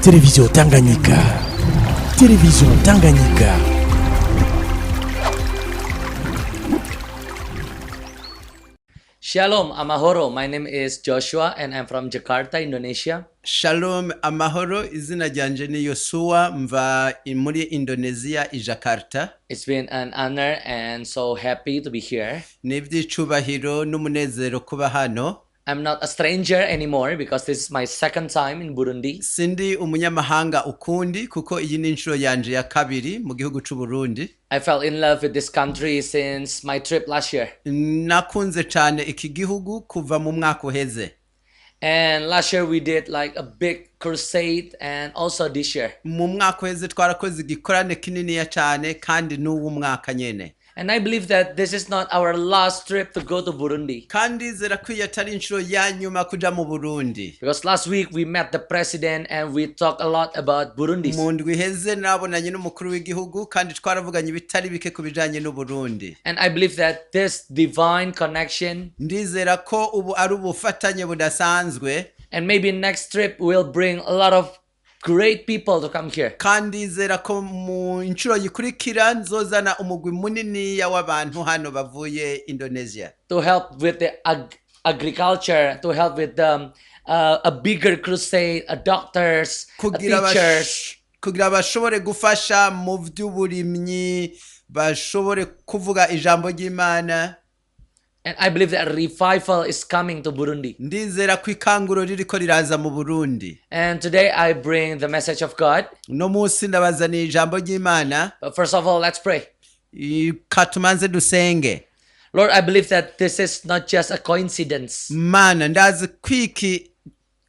TELEVISION TANGANYIKA. TELEVISION TANGANYIKA. Shalom, amahoro. My name is Joshua and I'm from Jakarta, Indonesia. Shalom amahoro, izina ryanje ni Yosuwa, mva muri Indonesia i Jakarta. It's been an honor and so happy to be here. Ni iby'icubahiro n'umunezero kuba hano. I'm not a stranger anymore because this is my second time in Burundi. Sindi umunyamahanga ukundi kuko iyi ni inshuro yanje ya kabiri mu gihugu c'u Burundi. I fell in love with this country since my trip last year. Nakunze cyane iki gihugu kuva mu mwaka uheze. And last year we did like a big crusade and also this year. Mu mwaka uheze twarakoze igikorane kinini cyane kandi n'uwo mwaka nyene. And I believe that this is not our last trip to go to Burundi. Kandi zirakwiye atari inshuro ya nyuma kuja mu Burundi. Because last week we met the president and we talked a lot about Burundi. Mu ndwi iheze nabonanye n'umukuru w'igihugu kandi twaravuganye bitari bike ku bijanye n'u Burundi. And I believe that this divine connection, Ndizera ko ubu ari ubufatanye budasanzwe. And maybe next trip will bring a lot of great people to come here. Kandi zera ko mu inshuro yikurikira nzozana umugwi munini w'abantu hano bavuye Indonesia. To help with the agriculture, to help with a bigger crusade, doctors, teachers. Kugira bashobore gufasha mu vy'uburimyi, bashobore kuvuga ijambo ry'Imana. And I believe that revival is coming to Burundi. Ndizera ko ikanguro ririko riraza mu Burundi. And today I bring the message of God. No munsi ndabazaniye ijambo ry'Imana. But first of all, let's pray. Katumanze dusenge. Lord, I believe that this is not just a coincidence. Mana ndazi kwiki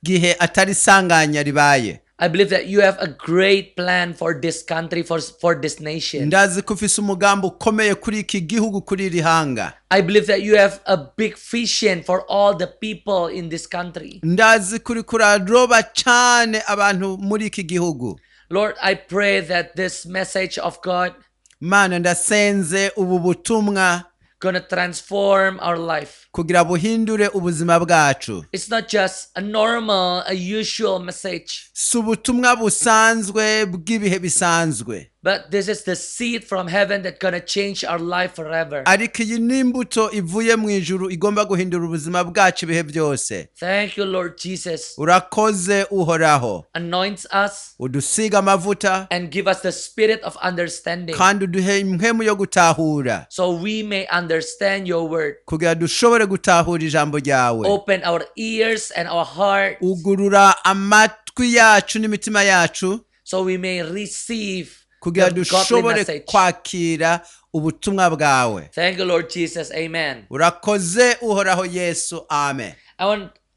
gihe atari sanganya ribaye. I believe that you have a great plan for this country, for this nation. Ndazi ko ufise umugambi ukomeye kuri iki gihugu kuri iri hanga. I believe that you have a big vision for all the people in this country. Ndazi kuri kuraroba cyane abantu muri iki gihugu. Lord, I pray that this message of God, Mana ndasenze ubu butumwa gonna transform our life. kugira buhindure ubuzima bwacu. It's not just a normal, a usual message. Si ubutumwa busanzwe bw'ibihe bisanzwe. But this is the seed from heaven that gonna change our life forever. Ariko iyi ni imbuto ivuye mu ijuru igomba guhindura ubuzima bwacu ibihe byose. Thank you, Lord Jesus. Urakoze uhoraho. Anoint us Udusiga amavuta and give us the spirit of understanding kandi uduhe impwemu yo gutahura. so we may understand your word. Kugira dushobore gutahura ijambo ryawe. Open our ears and our heart Ugurura amatwi yacu n'imitima yacu so we may receive kugira the godly dushobore message. kwakira ubutumwa bwawe. Thank you, Lord Jesus. Amen. Urakoze uhoraho Yesu. Amen.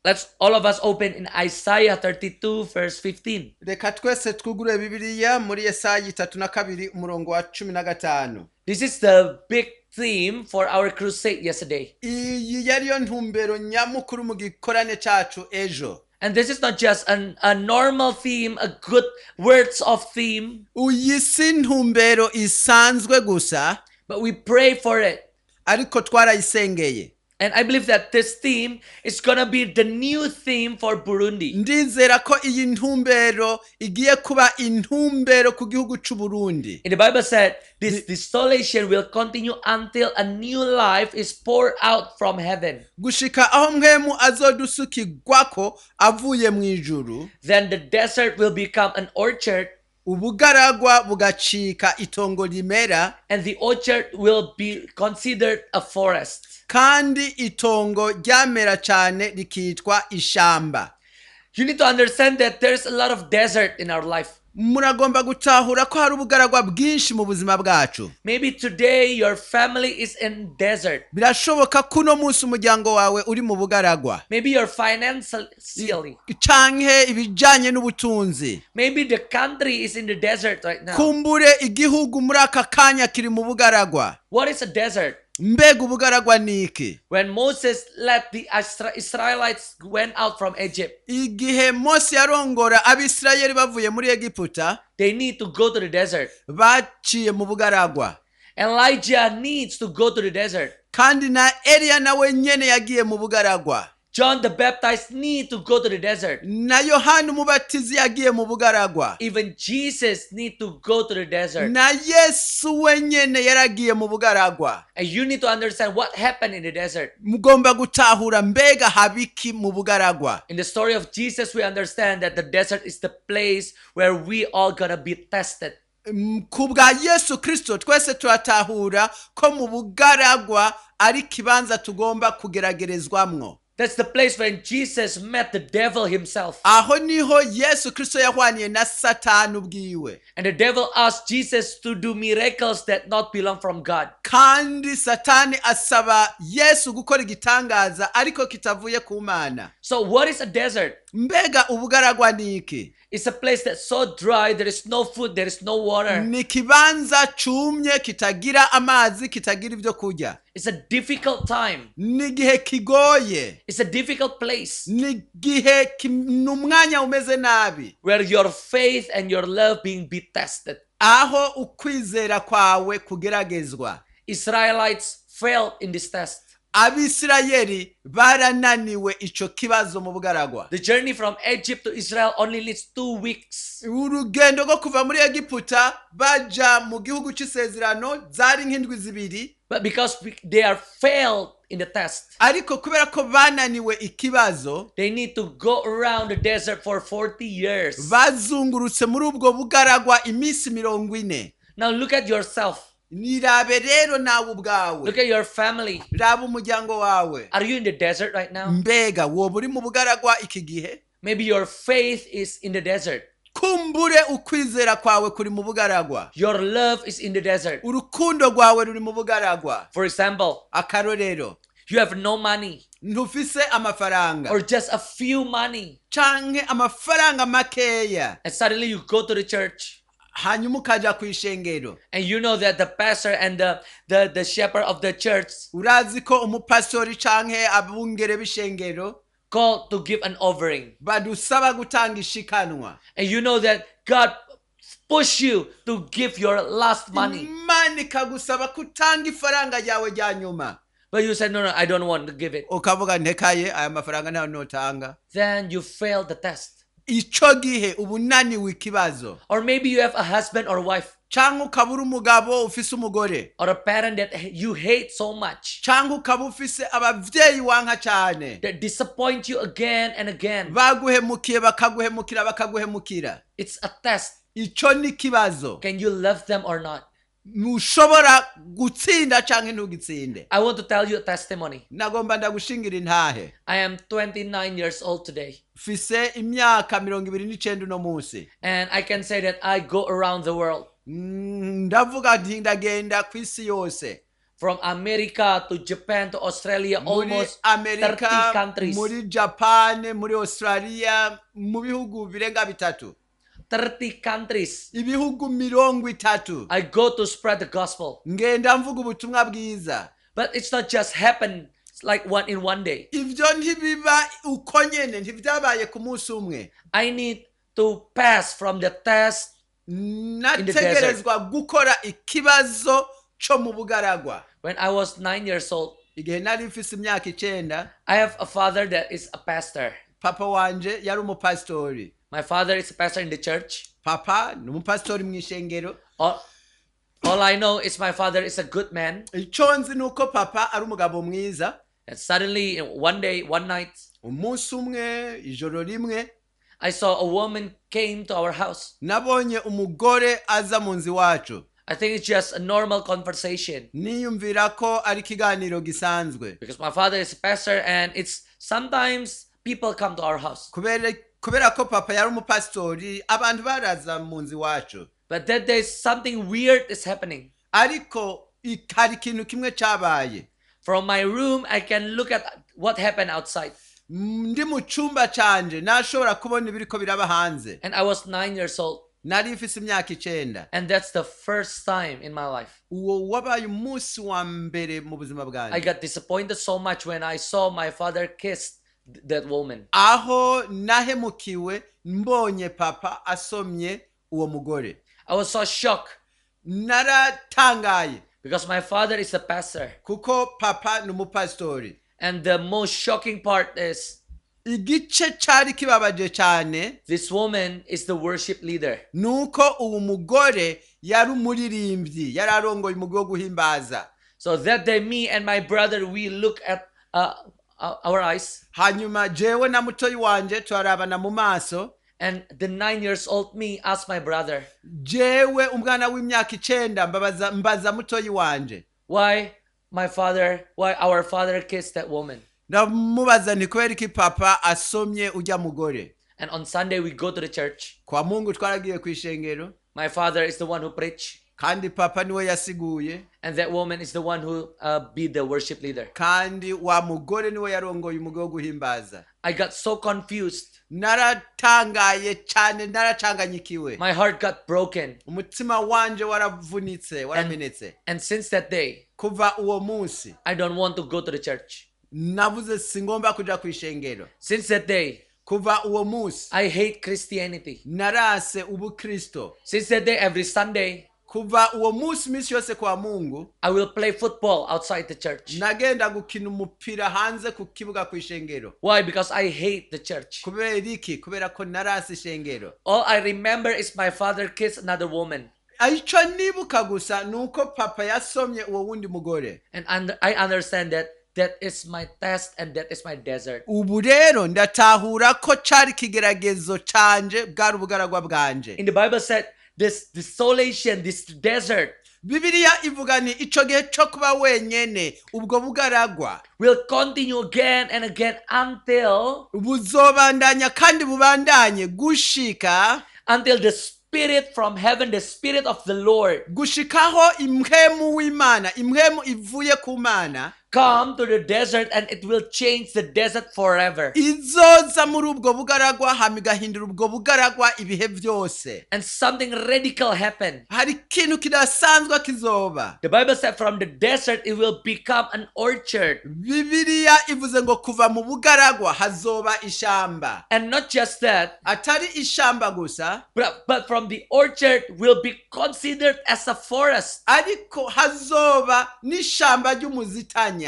Let's all of us open in Isaiah 32 verse 15. Reka twese twugure Bibiliya muri Yesaya 32 umurongo wa 15. This is the big theme for our crusade yesterday. Iyi yariyo ntumbero nyamukuru mu gikorane cacu ejo. And this is not just a normal theme, a good words of theme. Uyisi ntumbero isanzwe gusa, but we pray for it. Ariko twarayisengeye. And I believe that this theme is gonna be the new theme for Burundi. Ndizera ko iyi ntumbero igiye kuba intumbero ku gihugu c'u Burundi. In the Bible said, this desolation will continue until a new life is poured out from heaven. Gushika aho mwemu azodusukirwako avuye mu ijuru. Then the desert will become an orchard. Ubugaragwa bugacika itongo rimera. And the orchard will be considered a forest. Kandi itongo ryamera cyane rikitwa ishamba. You need to understand that there's a lot of desert in our life. Muragomba gutahura ko hari ubugaragwa bwinshi mu buzima bwacu. Maybe today your family is in desert. Birashoboka kuno munsi umuryango wawe uri mu bugaragwa. Maybe your financially. Canke ibijanye n'ubutunzi. Maybe the country is in the desert right now. Kumbure igihugu muri aka kanya kiri mu bugaragwa. What is a desert? Mbega ubugaragwa niki? When Moses led the Israelites went out from Egypt, igihe Mose yarongora abisirayeli bavuye muri Egiputa, they need to go to the desert. Baciye mu bugaragwa. Elijah needs to go to the desert. Kandi na Eliya nawe nyene yagiye mu bugaragwa. John the Baptist need to go to the desert. na yohana umubatizi yagiye mu bugaragwa, Even Jesus need to go to the desert. na yesu wenyene yaragiye mu bugaragwa. And you need to understand what happened in the desert. Mugomba gutahura mbega habiki mu bugaragwa. In the story of Jesus, we understand that the desert is the place where we all gonna be tested. Ku bwa yesu kristo twese turatahura ko mu bugaragwa ari kibanza tugomba kugeragerezwamwo. That's the place when Jesus met the devil himself. Aho niho yesu kristo yahwaniye na satani ubwiwe, And the devil asked Jesus to do miracles that not belong from God. kandi satani asaba yesu gukora igitangaza ariko kitavuye ku mana. So what is a desert? Mbega ubugaragwa ni iki? It's a place that's so dry, there is no food, there is no water. Ni kibanza cumye kitagira amazi, kitagira ibyo kurya. It's a difficult time. Ni igihe kigoye, It's a difficult place ni igihe ni umwanya umeze nabi, where your faith and your love being be tested. aho ukwizera kwawe kugeragezwa. Israelites failed in this test. Abisirayeli barananiwe ico kibazo mu bugaragwa. The journey from Egypt to Israel only needs 2 weeks. Urugendo rwo kuva muri Egiputa baja mu gihugu c'isezerano zari nk'indwi zibiri, But because they are failed in the test, ariko kubera ko bananiwe ikibazo, they need to go around the desert for 40 years. bazungurutse muri ubwo bugaragwa iminsi 40. Now look at yourself. Nirabe rero nawe ubwawe, Look at your family. raba umuryango wawe. Are you in the desert right now? Mbega woba uri mu bugaragwa iki gihe? Maybe your faith is in the desert. Kumbure ukwizera kwawe kuri mu bugaragwa, Your love is in the desert. urukundo rwawe ruri mu bugaragwa. For example, Akarorero, you have no money ntufise amafaranga or just a few money, canke amafaranga makeya, and suddenly you go to the church hanyuma ukaja kw'ishengero. and you know that the pastor and the shepherd of the church Urazi ko umupastori canke abungere b'ishengero called to give an offering, badusaba gutanga ishikanwa. and you know that God push you to give your last money, Imana ikagusaba kutanga ifaranga ryawe rya nyuma, but you said no, I don't want to give it. ukavuga ntekaye aya mafaranga ntayo notanga. Then you failed the test. Ico gihe uba unaniwe ikibazo. Or maybe you have a husband or wife Canke ukaba uri umugabo ufise umugore, or a parent that you hate so much, canke ukaba ufise abavyeyi wanka cane, that disappoint you again and again. baguhemukiye bakaguhemukira. It's a test. Ico ni kibazo. Can you love them or not? Ntushobora gutsinda canke ntugitsinde. I want to tell you a testimony. Nagomba ndagushingira intahe. I am 29 years old today, Mfise imyaka 29 uno munsi. and I can say that I go around the world. Ndavuga nti ndagenda kw'isi yose, From America to Japan to Australia, muri almost 30 Amerika, countries. muri Japan, muri Australia, mu bihugu birenga bitatu, 30 countries. ibihugu 30. I go to spread the gospel. Ngenda mvuga ubutumwa bwiza. But it's not just happen like in one day. Ivyo ntibiba uko nyene, ntivyabaye ku munsi umwe. I need to pass from the test. Nategerezwa gukora ikibazo co mu bugaragwa. When I was 9 years old, Igihe nari mfise imyaka 9, I have a father that is a pastor. papa wanje yari umupastori. My father is a pastor in the church. Papa ni umupastori mw'ishengero. All I know is my father is a good man. Ico nzi nuko papa ari umugabo mwiza. And suddenly, one day, one night, Umunsi umwe, ijoro rimwe, I saw a woman came to our house. nabonye umugore aza mu nzu iwacu. I think it's just a normal conversation Niyumvira ko ari ikiganiro gisanzwe. because my father is a pastor, and it's sometimes people come to our house. Kubera ko papa yari umupastori, abantu baraza mu nzu iwacu. But that day, something weird is happening. Ariko hari ikintu kimwe cabaye. From my room, I can look at what happened outside. Ndi mu cumba canje nashobora kubona ibiriko biraba hanze. And I was 9 years old. Nari mfise imyaka 9. And that's the first time in my life. Uwo wabaye umunsi wa mbere mu buzima I bwanjye. got disappointed so much when I saw my father kiss that woman. Aho nahemukiwe mbonye papa asomye uwo mugore. I was so shocked Naratangaye because my father is a pastor. kuko papa ni umupastori. And the most shocking part is igice cyari kibabaje cyane this woman is the worship leader. nuko uwo mugore yari umuririmbyi, yari arongoye umugwi wo guhimbaza. So that day, me and my brother, we look at our eyes, hanyuma jewe na mutoyi wanje turarabana mu maso, and the 9-year-old me asked my brother, jewe umwana w'imyaka 9 mbaza mutoyi wanje, why our father kissed that woman. ndamubaza ni kubera iki papa asomye ujya mugore. And on Sunday we go to the church. Kwa Mungu twaragiye ku ishengero, My father is the one who preached, kandi papa niwe yasiguye, and that woman is the one who be the worship leader. kandi wa mugore niwe yarongoye umugwi wo guhimbaza. I got so confused. Naratangaye cyane, naracanganyikiwe, My heart got broken. umutima wanje waravunitse, waramenetse. And since that day, Kuva uwo munsi I don't want to go to the church. navuze singomba kuja ku ishengero. Since that day, Kuva uwo munsi I hate Christianity. narase ubukristo. Since that day, every Sunday, Kuva uwo munsi misi yose kwa Mungu I will play football outside the church. nagenda gukina umupira hanze ku kibuga ku ishengero. Why? Because I hate the church. Kubera iki? Kubera ko narase ishengero. All I remember is my father kissed another woman. Aicho nibuka gusa nuko papa yasomye uwo wundi mugore. And I understand that is my test and that is my desert. Ubu rero ndatahura ko cari kigeragezo canje, bwari ubugaragwa bwanje. In the Bible said, this desolation, this desert Bibiliya ivuga ni ico gihe cyo kuba wenyene, ubwo bugaragwa will continue again and again until buzobandanya kandi bubandanye gushika the spirit from heaven, the spirit of the Lord, gushikaho imhemu w'Imana, imhemu ivuye ku Mana, come to the desert and it will change the desert forever. izoza muri ubwo bugaragwa hamigahindura ubwo bugaragwa ibihe byose. And something radical happened. Hari ikintu kidasanzwe kizoba. The Bible said from the desert it will become an orchard. Bibiliya ivuze ngo kuva mu bugaragwa hazoba ishamba. And not just that, Atari ishamba gusa, but from the orchard will be considered as a forest. ariko hazoba n'ishamba ry'umuzitanya.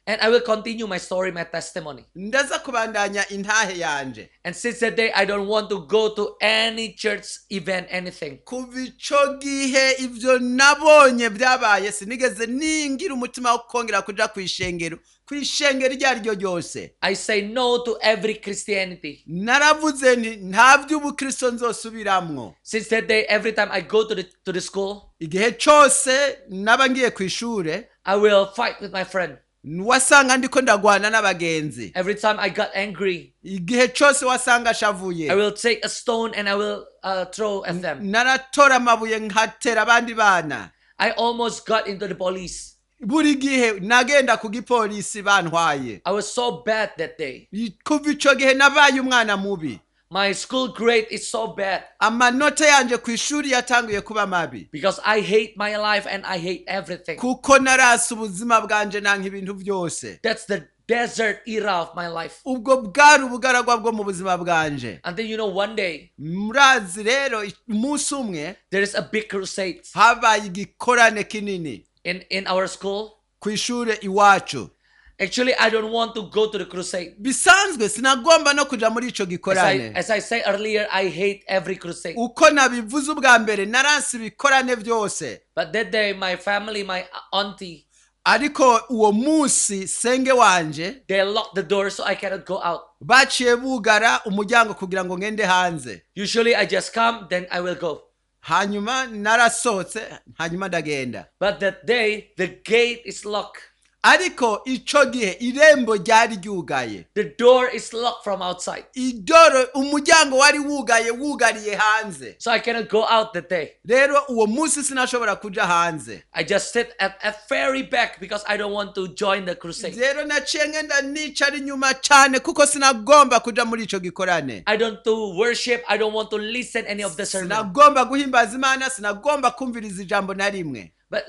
And I will continue my story, my testimony. Ndaza kubandanya intahe yanje. And since that day, I don't want to go to any church event, anything. Kuva ico gihe ivyo nabonye byabaye, sinigeze ningira umutima wo kongera kuja ku ishengero iryo ari ryo ryose. I say no to every Christianity. Naravuze nti nta by'ubukristo nzosubiramwo. Since that day, every time I go to the school, Igihe cyose naba ngiye ku ishure, I will fight with my friend. wasanga ndiko ndagwana n'abagenzi. Every time I got angry, Igihe cyose wasanga shavuye, I will take a stone and I will throw at them. naratora amabuye nkatera abandi bana. I almost got into the police. Buri gihe nagenda ku gipolisi bantwaye. I was so bad that day. Kuva ico gihe nabaye umwana mubi. My school grade is so bad. Amanota yanje ku ishuri yatanguye kuba mabi. Because I hate my life and I hate everything. Kuko narase ubuzima bwanje nanka ibintu byose. That's the desert era of my life. Ubwo bwari ubugaragwa bwo mu buzima bwanje. And then one day, Murazi rero umunsi umwe there is a big crusade habaye igikorane kinini in our school. ku ishure iwacu. Actually, I don't want to go to the crusade. Bisanzwe sinagomba no kuja muri ico gikorane. As I said earlier, I hate every crusade. Uko nabivuze ubwa mbere naranse ibikorane byose. But that day, my family, my auntie, Ariko uwo munsi senge wanje they locked the door so I cannot go out. baciye bugara umuryango kugira ngo ngende hanze. Usually I just come, then I will go. Hanyuma narasohotse, hanyuma ndagenda. But that day, the gate is locked. Ariko ico gihe irembo ryari ryugaye. The door is locked from outside. Idoro umuryango wari wugariye hanze. So I cannot go out that day. Rero uwo munsi sinashobora kuja hanze. I just sit at very back because I don't want to join the crusade. Rero naciye ngenda nicara inyuma cyane kuko sinagomba kuja muri ico gikorane. I don't to worship. I don't want to listen any of the sermon. Sinagomba guhimbaza Imana, sinagomba kumviriza ijambo na rimwe. But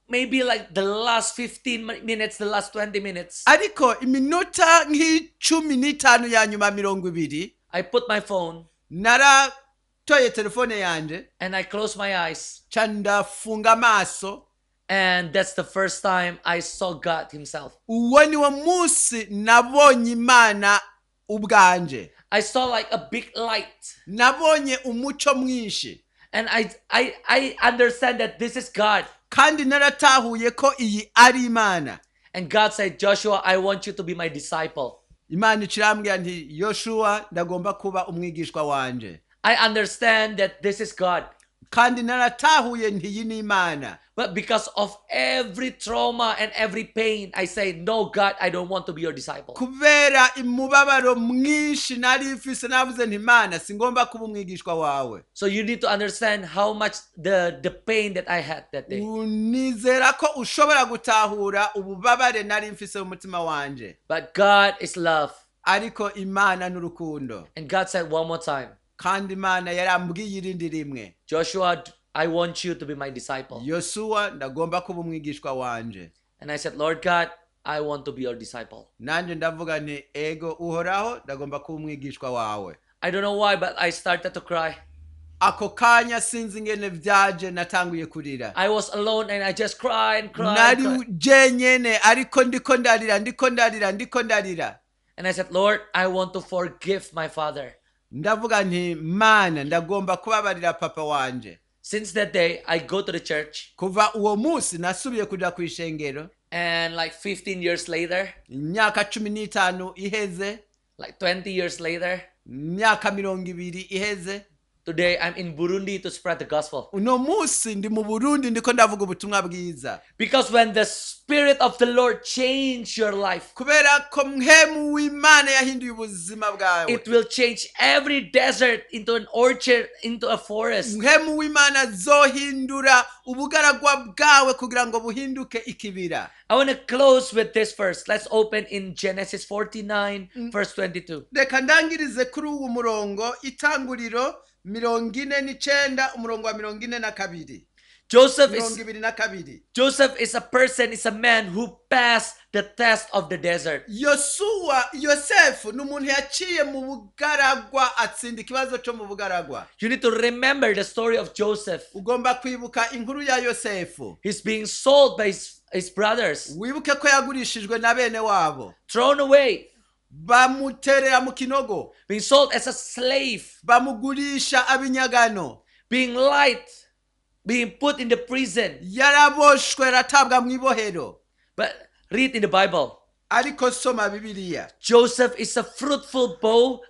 maybe the last 15 minutes, the last 20 minutes, Ariko iminota nk'icumi ya nyuma 20, I put my phone naratoye telefone yanje and I close my eyes ca ndafunga amaso And that's the first time I saw God himself. uwo niwo munsi nabonye Imana ubwanje. I saw like a big light. Nabonye umuco mwinshi. And I understand that this is God. Kandi naratahuye ko iyi ari Imana. And God said, Joshua, I want you to be my disciple. Imana icirambwira nti Yoshua ndagomba kuba umwigishwa wanje. I understand that this is God. Kandi naratahuye nti iyi ni Imana. But because of every trauma and every pain, I say, no, God, I don't want to be your disciple. Kubera imubabaro mwinshi nari mfise navuze nti Imana singomba kuba umwigishwa wawe. So you need to understand how much the pain that I had that day. Unizera ko ushobora gutahura ububabare nari mfise mu mutima wanje. But God is love. Ariko Imana n'urukundo. And God said one more time, Kandi Imana yarambwiye irindi rimwe. Joshua, I want you to be my disciple. Yoshua ndagomba kuba umwigishwa wanje. And I said, Lord God, I want to be your disciple. Nanje ndavuga nti ego uhoraho ndagomba kuba umwigishwa wawe. I don't know why, but I started to cry. Ako kanya sinzi ngene vyaje natanguye kurira. I was alone and I just cried and cried. Nari jenyene ariko ndiko ndarira. And I said, Lord, I want to forgive my father. Ndavuga nti Mana ndagomba kubabarira papa wanje. Since that day, I go to the church. Kuva uwo munsi nasubiye kuja kwishengero. And like 15 years later, Imyaka 15 iheze. like 20 years later, Imyaka 20 iheze. today I'm in Burundi to spread the gospel. Uno munsi ndi mu Burundi ndiko ndavuga ubutumwa bwiza. Because when the Spirit of the Lord change your life, Kubera ko mhemu w'Imana yahinduye ubuzima bwawe. it will change every desert into an orchard, into a forest. Mhemu w'Imana zohindura ubugaragwa bwawe kugira ngo buhinduke ikibira. I want to close with this verse. Let's open in Genesis 49, verse 22. Reka ndangirize kuri uwo murongo Itanguriro 49 umurongo wa 42. Joseph is a person, is a man who passed the test of the desert. Yosefu n'umuntu yaciye mu bugaragwa atsinda ikibazo cyo mu bugaragwa. You need to remember the story of Joseph. Ugomba kwibuka inkuru ya Yosefu. He's being sold by his brothers. Wibuke ko yagurishijwe na bene wabo. Thrown away. Bamuterera mu kinogo. Being sold as a slave. Bamugurisha abinyagano. Being light. Being put in the prison. Yaraboshwe ratabwa mu ibohero. But read in the Bible. Ariko soma Bibiliya. Joseph is a fruitful bow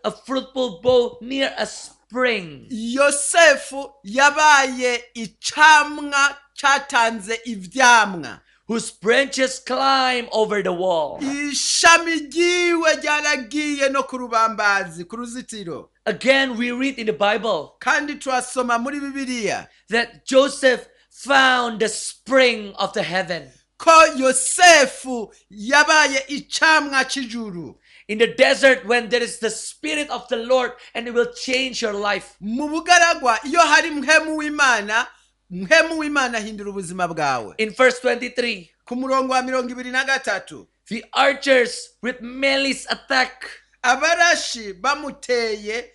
near a spring. Yosefu yabaye icamwa catanze ivyamwa. Whose branches climb over the wall. Ishami ryiwe ryaragiye no ku rubambazi ku ruzitiro. Again, we read in the Bible. Kandi turasoma muri Bibiliya. That Joseph found the spring of the heaven. Ko Yosefu yabaye icamwa c'ijuru. In the desert, when there is the Spirit of the Lord, and it will change your life. Mu bugaragwa iyo hari mhemu w'Imana hindura ubuzima bwawe. In verse 23, ku murongo wa 23, the archers with malice attack. Abarashi bamuteye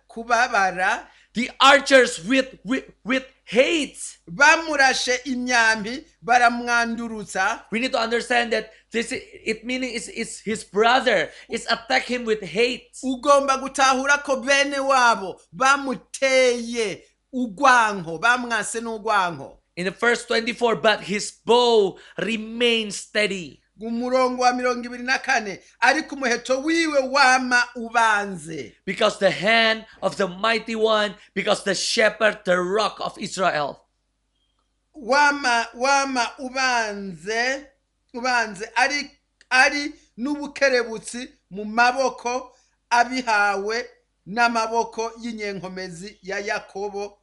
kubabara. The archers with hate. Bamurashe imyambi baramwandurutsa. We need to understand that meaning is his brother is attack him with hate. Ugomba gutahura ko bene wabo bamuteye ugwanko, bamwase n'ugwanko. In the verse 24, but his bow remains steady. Umurongo wa 24, ariko umuheto wiwe wama ubanze. Because the hand of the mighty one, because the shepherd, the rock of Israel. Wama ubanze ari n'ubukerebutsi mu maboko abihawe n'amaboko y'inyenkomezi ya Yakobo,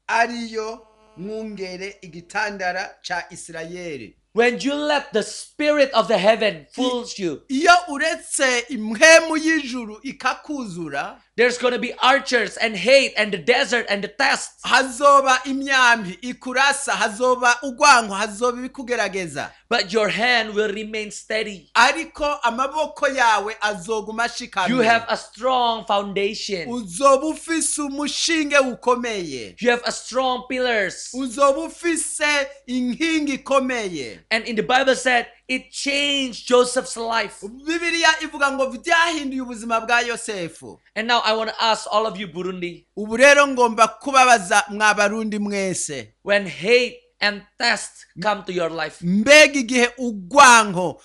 ariyo mwungere igitandara cha Isirayeli. When you let the spirit of the heaven fools you, iyo uretse imhemu y'ijuru ikakuzura, there's going to be archers and hate and the desert and the tests. Hazoba imyambi ikurasa, hazoba ugwanko, hazoba ibikugerageza. but your hand will remain steady. ariko amaboko yawe azoguma You ashikamye. have a strong foundation. Uzoba ufise umushinge ukomeye. You have a strong pillars. Uzoba ufise inkingi ikomeye. And in the Bible said, it changed Joseph's life. Bibiliya ivuga ngo byahinduye ubuzima bwa Yosefu. And now I want to ask all of you, Burundi, Ubu rero ngomba kubabaza mwabarundi mwese. when hate and test come to your life, Mbega igihe ugwanko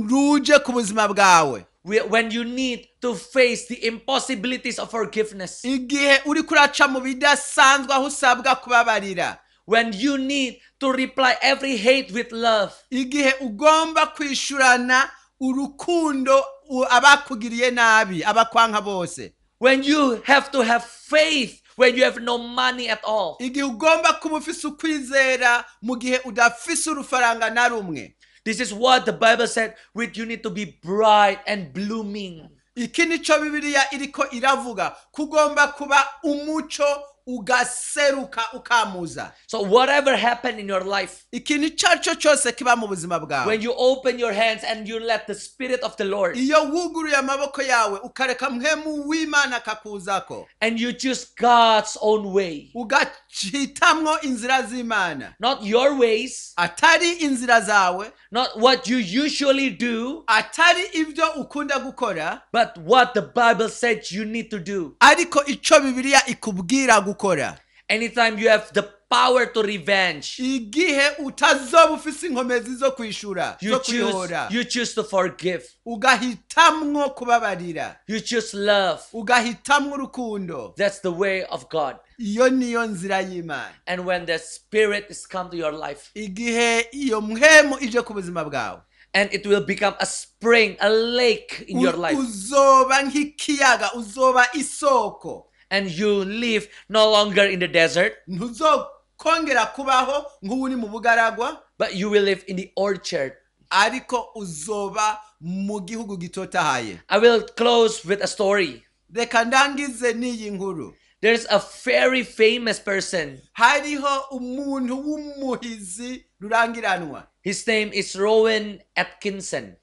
ruje ku buzima bwawe. when you need to face the impossibilities of forgiveness, Igihe uri kuraca mu bidasanzwe aho usabwa kubabarira. when you need to reply every hate with love, Igihe ugomba kwishurana urukundo abakugiriye nabi, abakwanka bose. when you have to have faith when you have no money at all, Igihe ugomba kuba ufise ukwizera mu gihe udafise urufaranga na rumwe. this is what the Bible said, with you need to be bright and blooming. Iki nico Bibiliya iriko iravuga, kugomba kuba umuco ugaseruka ukamuza. So whatever happened in your life, Ikintu icyo cyose kiba mu buzima bwawe, when you open your hands and you let the Spirit of the Lord, iyo wuguruye amaboko yawe ukareka mpemu w'Imana akakuzako, and you choose God's own way, ugahitamwo inzira z'Imana, not your ways, atari inzira zawe, not what you usually do, atari ibyo ukunda gukora, but what the Bible said you need to do. ariko icyo Bibiliya ikubwira gukora. Anytime you have the power to revenge, Igihe utazoba ufise inkomezi zo kwishura, zo kwihora, you choose to forgive, ugahitamwo kubabarira, you choose love. ugahitamwo urukundo. That's the way of God. Iyo niyo nzira y'Imana. And when the Spirit is come to your life, Igihe iyo mpemu ije ku buzima bwawe, and it will become a spring, a lake in your life, uzoba nk'ikiyaga, uzoba isoko. and you live no longer in the desert, Ntuzokongera kubaho nk'uri mu bugaragwa, but you will live in the orchard. ariko uzoba mu gihugu gitotahaye. I will close with a story. Reka ndangize n'iyi nkuru. There's a very famous person. Hariho umuntu w'umuhizi rurangiranwa, His name is Rowan Atkinson.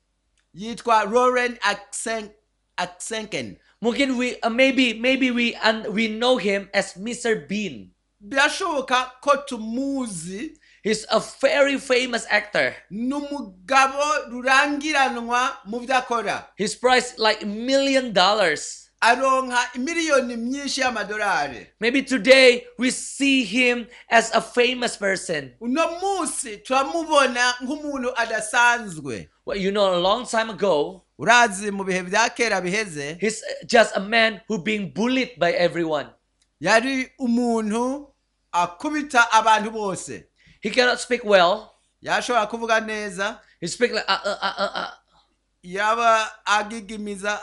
yitwa Rowan Atkinson. Mungkin we know him as Mr. Bean. Birashoboka ko tumuzi. He's a very famous actor. N'umugabo rurangiranwa mu byakora. His price like $1 million. Aronka miliyoni myinshi y'amadolari. Maybe today we see him as a famous person. Uno munsi turamubona nk'umuntu adasanzwe. Well, you know, a long time ago, Urazi mu bihe bya kera biheze, he's just a man who being bullied by everyone. yari umuntu akubita abantu bose. He cannot speak well. Yashobora kuvuga neza, He speak like yaba agigimiza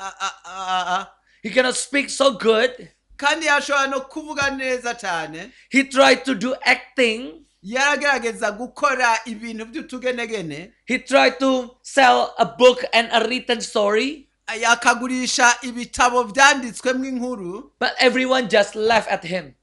He cannot speak so good. kandi yashobora no kuvuga neza cyane. He tried to do acting. Yaragerageza gukora ibintu by'utugenegene. He tried to sell a book and a written story. Yakagurisha ibitabo byanditswemo inkuru. But everyone just laughed at him.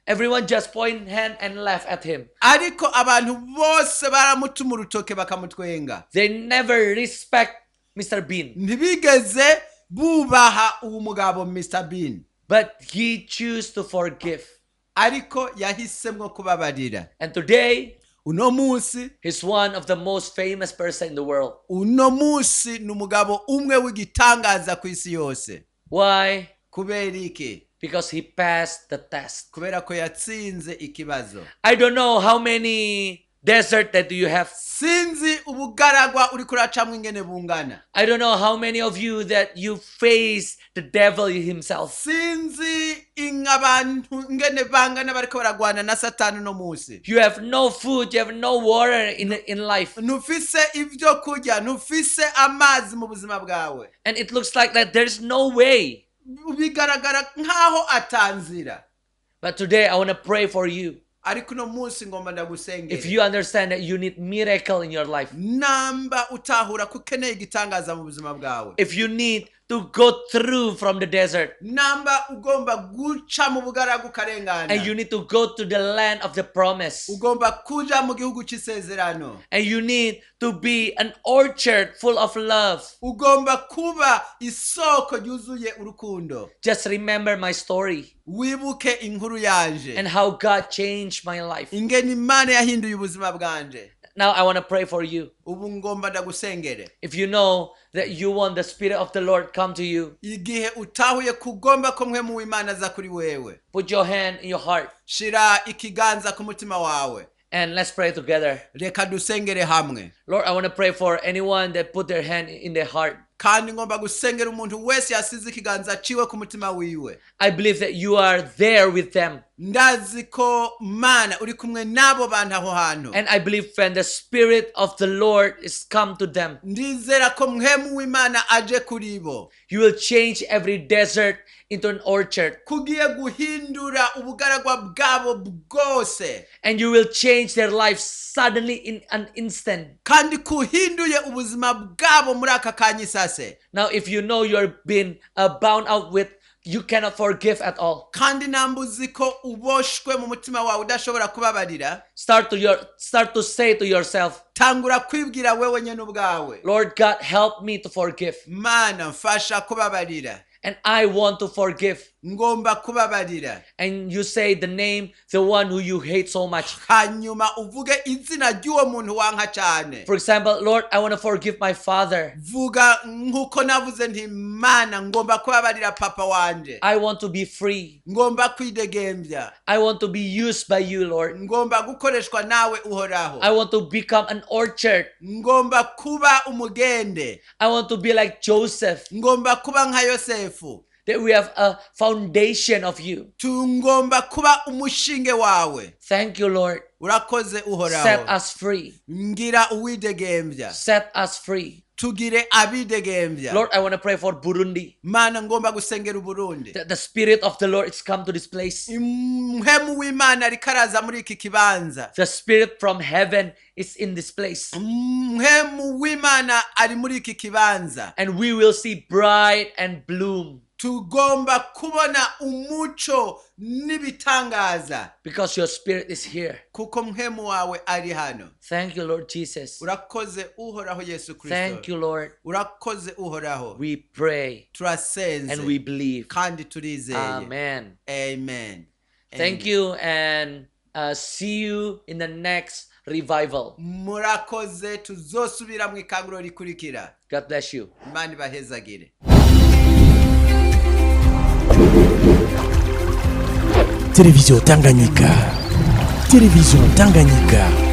Everyone just point hand and laugh at him. Ariko abantu bose baramutuma urutoke bakamutwenga. They never respect Mr. Bean. Ntibigeze bubaha uwo mugabo Mr. Bean. But he chose to forgive. Ariko yahisemwo kubabarira. And today, Uno munsi, he's one of the most famous person in the world. uno munsi ni umugabo umwe w'igitangaza ku isi yose. Why? Kubera iki? Because he passed the test. Kubera ko yatsinze ikibazo. I don't know how many desert that do you have. Sinzi ubugaragwa uri kuracamwe ingene bungana. I don't know how many of you that you face the devil himself. Sinzi ingabantu ingene bangana bariko baragwana na Satani no munsi. You have no food, you have no water in life. Ntufise ivyo kurya, ntufise amazi mu buzima bwawe. And it looks like that there's no way. Bigaragara nkaho atanzira. But today I want to pray for you. Ariko no munsi ngomba ndagusengera. If you understand that you need miracle in your life. Namba utahura kukeneye igitangaza mu buzima bwawe. If you need to go through from the desert. namba ugomba guca mu bugaragu And karengana you need to go to the land of the promise. ugomba kuja mu gihugu cy'isezerano And you need to be an orchard full of love. ugomba kuba isoko ryuzuye urukundo Just remember my story wibuke inkuru yanje and how God changed my life. ingene Imana yahinduye ubuzima bwanje Now I want to pray for you. ubu ngomba ndagusengere If you know that you want the Spirit of the Lord come to you, igihe utahuye kugomba ko mwe mu Imana za kuri wewe put your hand in your heart shira ikiganza ku mutima wawe and let's pray together. reka dusengere hamwe Lord, I want to pray for anyone that put their hand in their heart. kandi ngomba gusengera umuntu wese yasize ikiganza ciwe ku mutima wiwe I believe that you are there with them. ndazi ko Mana uri kumwe nabo bantu aho hantu And I believe when the Spirit of the Lord is come to them, ndizera ko mwemu w'Imana aje kuri bo you will change every desert into an orchard. kugiye guhindura ubugaragwa bwabo bwose And you will change their lives suddenly in an instant. kandi kuhinduye ubuzima bwabo muri aka kanya isase Now, if you know you're being bound out with, you cannot forgive at all. kandi nambuzi ko uboshwe mu mutima wawe udashobora kubabarira Start to say to yourself, tangura kwibwira wewe nyene ubwawe Lord God, help me to forgive. Mana mfasha kubabarira And I want to forgive. ngomba kubabarira And you say the name, the one who you hate so much. hanyuma uvuge izina ry'uwo muntu wanka cyane For example, Lord, I want to forgive my father. vuga nkuko navuze nti Mana ngomba kubabarira papa wanje I want to be free. ngomba kwidegembya I want to be used by you, Lord. ngomba gukoreshwa nawe uhoraho I want to become an orchard. ngomba kuba umugende I want to be like Joseph, ngomba kuba nka Yosefu that we have a foundation of you. tungomba kuba umushinge wawe Thank you, Lord. urakoze Set uhoraho us free. ngira uwidegembya Set us free. tugire abidegembya Lord, I want to pray for Burundi. Mana ngomba gusengera Uburundi That the Spirit of the Lord is come to this place. impemu w'Imana rikaraza muri iki kibanza The Spirit from heaven is in this place. impemu w'Imana ari muri iki kibanza And we will see bright and bloom. tugomba kubona umuco n'ibitangaza Because your Spirit is here. kuko mpemu wawe ari hano Thank you, Lord Jesus. urakoze uhoraho Yesu Thank Kristo you, Lord. urakoze uhoraho We pray turasenze and we believe. kandi turizeye Amen. amen Thank you, and see you in the next revival. murakoze tuzosubira mu ikanguro rikurikira God bless you. Imana ibahezagire Télévision Tanganyika. Télévision Tanganyika.